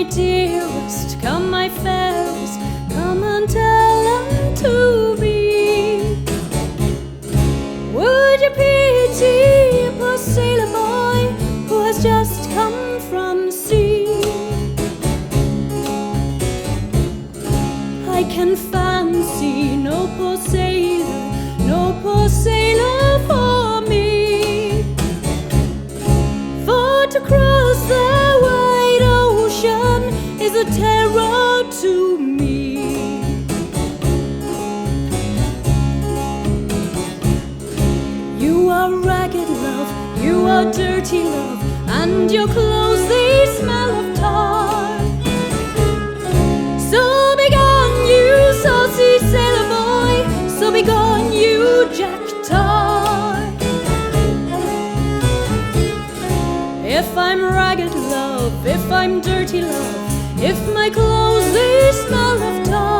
my dearest, come my fairest, come and tell unto me. Would you pity a poor sailor boy who has just come from sea? I can fancy no poor sailor for me. For to cross the wide ocean is a terror to me. You are ragged love, you are dirty love, and your clothes they smell of tar. So begone you saucy sailor boy, so begone you jack tar. If I'm ragged love, if I'm dirty love, if my clothes they smell of tar,